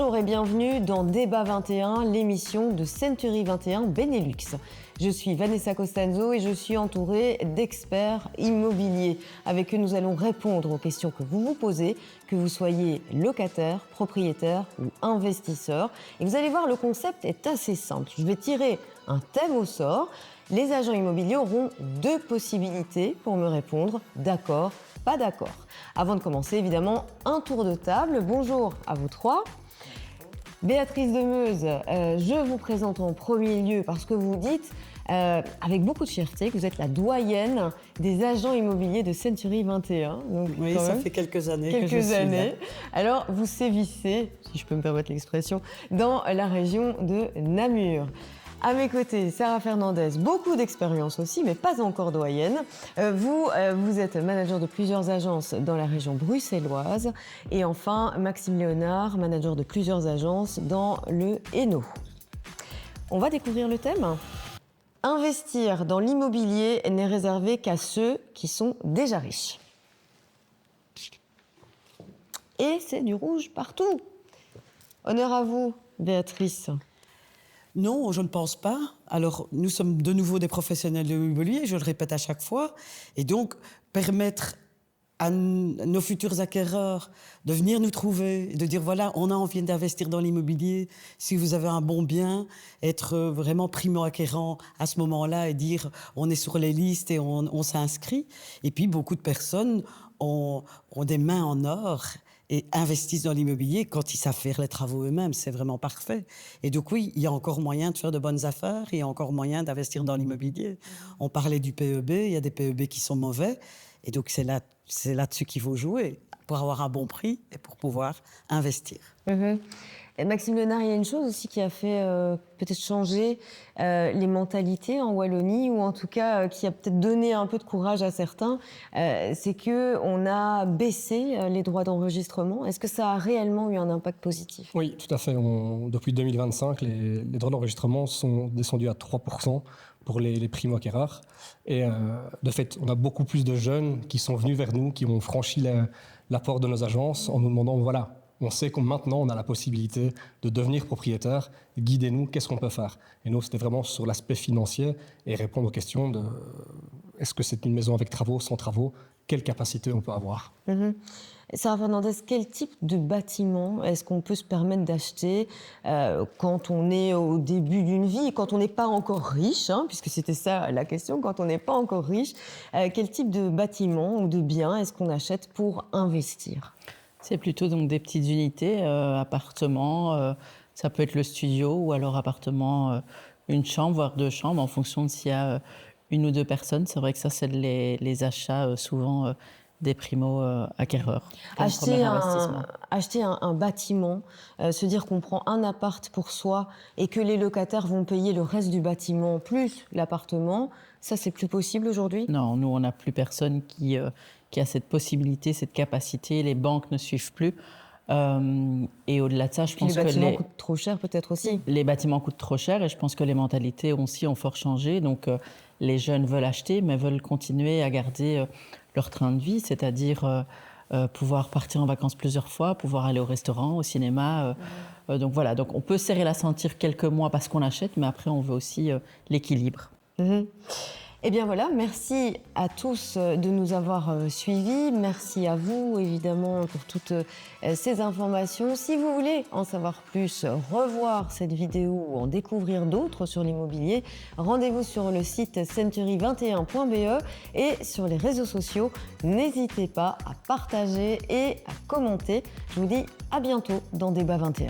Bonjour et bienvenue dans Débat 21, l'émission de Century 21 Benelux. Je suis Vanessa Costanzo et je suis entourée d'experts immobiliers. Avec eux, nous allons répondre aux questions que vous vous posez, que vous soyez locataire, propriétaire ou investisseur. Et vous allez voir, le concept est assez simple. Je vais tirer un thème au sort. Les agents immobiliers auront deux possibilités pour me répondre, d'accord, pas d'accord. Avant de commencer, évidemment, un tour de table. Bonjour à vous trois. Béatrice Demeuse, je vous présente en premier lieu parce que vous dites, avec beaucoup de fierté, que vous êtes la doyenne des agents immobiliers de Century 21. Donc, oui, ça fait quelques années que je suis là. Alors, vous sévissez, si je peux me permettre l'expression, dans la région de Namur. À mes côtés, Sarah Fernandez, beaucoup d'expérience aussi, mais pas encore doyenne. Vous êtes manager de plusieurs agences dans la région bruxelloise. Et enfin, Maxime Léonard, manager de plusieurs agences dans le Hainaut. On va découvrir le thème. Investir dans l'immobilier n'est réservé qu'à ceux qui sont déjà riches. Et c'est du rouge partout. Honneur à vous, Béatrice. Non, je ne pense pas. Alors, nous sommes de nouveau des professionnels de l'immobilier, je le répète à chaque fois. Et donc, permettre à nos futurs acquéreurs de venir nous trouver, de dire, voilà, on a envie d'investir dans l'immobilier. Si vous avez un bon bien, être vraiment primo-acquérant à ce moment-là et dire, on est sur les listes et on s'inscrit. Et puis, beaucoup de personnes ont des mains en or et investissent dans l'immobilier quand ils savent faire les travaux eux-mêmes. C'est vraiment parfait. Et donc oui, il y a encore moyen de faire de bonnes affaires, il y a encore moyen d'investir dans l'immobilier. On parlait du PEB, il y a des PEB qui sont mauvais. Et donc c'est là-dessus qu'il faut jouer, pour avoir un bon prix et pour pouvoir investir. Mmh. Et Maxime Léonard, il y a une chose aussi qui a fait peut-être changer les mentalités en Wallonie, ou en tout cas qui a peut-être donné un peu de courage à certains, c'est qu'on a baissé les droits d'enregistrement. Est-ce que ça a réellement eu un impact positif ? Oui, tout à fait. Depuis 2025, les droits d'enregistrement sont descendus à 3% pour les primo-acquéreurs. Et de fait, on a beaucoup plus de jeunes qui sont venus vers nous, qui ont franchi la porte de nos agences en nous demandant, voilà, on sait que maintenant on a la possibilité de devenir propriétaire, guidez-nous, qu'est-ce qu'on peut faire ? Et nous, c'était vraiment sur l'aspect financier et répondre aux questions de est-ce que c'est une maison avec travaux, sans travaux, quelle capacité on peut avoir ? Sarah Fernandez, quel type de bâtiment est-ce qu'on peut se permettre d'acheter quand on est au début d'une vie, quand on n'est pas encore riche, puisque c'était ça la question, quand on n'est pas encore riche, quel type de bâtiment ou de bien est-ce qu'on achète pour investir ? C'est plutôt donc des petites unités, appartements, ça peut être le studio ou alors appartement, une chambre, voire deux chambres, en fonction de s'il y a une ou deux personnes. C'est vrai que ça, c'est les achats souvent des primo-acquéreurs. Acheter un bâtiment, se dire qu'on prend un appart pour soi et que les locataires vont payer le reste du bâtiment plus l'appartement, ça, c'est plus possible aujourd'hui ? Non, nous, on n'a plus personne qui a cette possibilité, cette capacité. Les banques ne suivent plus. Et au-delà de ça, je pense que les bâtiments coûtent trop cher peut-être aussi. Les bâtiments coûtent trop cher et je pense que les mentalités aussi ont fort changé. Donc, les jeunes veulent acheter, mais veulent continuer à garder leur train de vie, c'est-à-dire pouvoir partir en vacances plusieurs fois, pouvoir aller au restaurant, au cinéma. Donc voilà, donc on peut serrer la ceinture quelques mois parce qu'on achète, mais après on veut aussi l'équilibre. Eh bien voilà, merci à tous de nous avoir suivis. Merci à vous, évidemment, pour toutes ces informations. Si vous voulez en savoir plus, revoir cette vidéo ou en découvrir d'autres sur l'immobilier, rendez-vous sur le site century21.be et sur les réseaux sociaux. N'hésitez pas à partager et à commenter. Je vous dis à bientôt dans Débat 21.